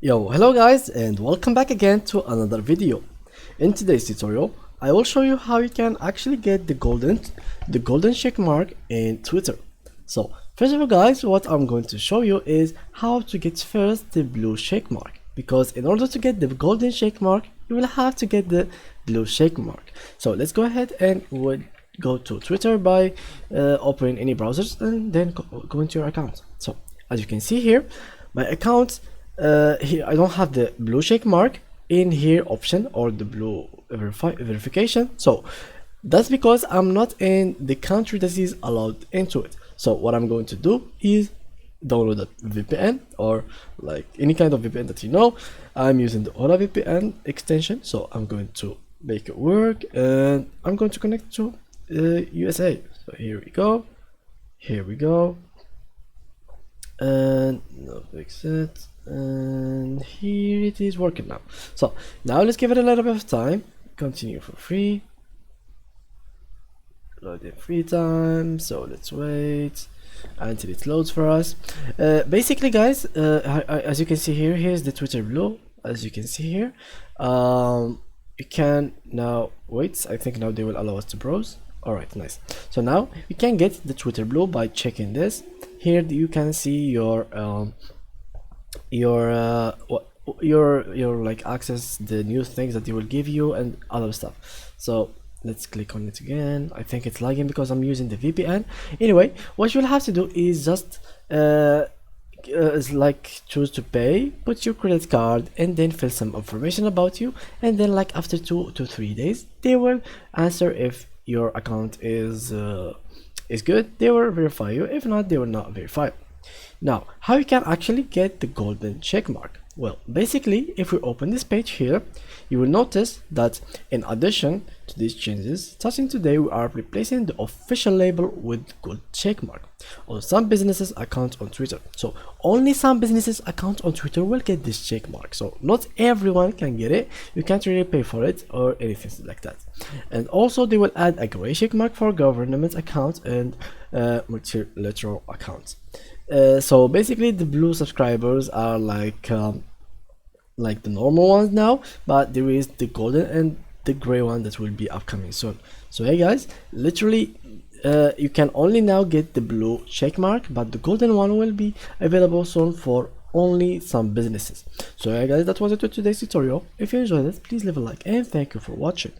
Hello guys, and welcome back again to another video. In today's tutorial, I will show you how you can actually get the golden check mark in Twitter. So first of all guys, what I'm going to show you is how to get first the blue check mark, because in order to get the golden check mark, you will have to get the blue check mark. So let's go ahead and we'll go to Twitter by opening any browsers and then go into your account. So as you can see here, my account here I don't have the blue check mark in here option or the blue verification. So that's because I'm not in the country that is allowed into it. So what I'm going to do is download a VPN or like any kind of VPN that you know. I'm using the Ola VPN extension, so I'm going to make it work and I'm going to connect to USA. So here we go, and no, fix it, and here it is working now. So now let's give it a little bit of time. Continue for free, load in free time. So let's wait until it loads for us. Basically guys, as you can see here, here's the Twitter blue. As you can see here, you can now wait. I think now they will allow us to browse. Alright, nice. So now you can get the Twitter blue by checking this. Here you can see your like access the new things that they will give you and other stuff. So let's click on it again. I think it's lagging because I'm using the VPN. Anyway, what you'll have to do is just is like choose to pay, put your credit card, and then fill some information about you, and then like after 2 to 3 days they will answer if your account is good. They will verify you. If not, they will not verify. Now, how you can actually get the golden check mark? Well, basically, if we open this page here, you will notice that in addition to these changes, starting today, we are replacing the official label with gold check mark on some businesses accounts on Twitter. So only some businesses accounts on Twitter will get this check mark. So not everyone can get it. You can't really pay for it or anything like that. And also they will add a gray check mark for government accounts and multilateral accounts. So basically the blue subscribers are like the normal ones now, but there is the golden and the gray one that will be upcoming soon. So hey guys, literally you can only now get the blue check mark, but the golden one will be available soon for only some businesses. So hey guys, that was it for today's tutorial. If you enjoyed it, please leave a like and thank you for watching.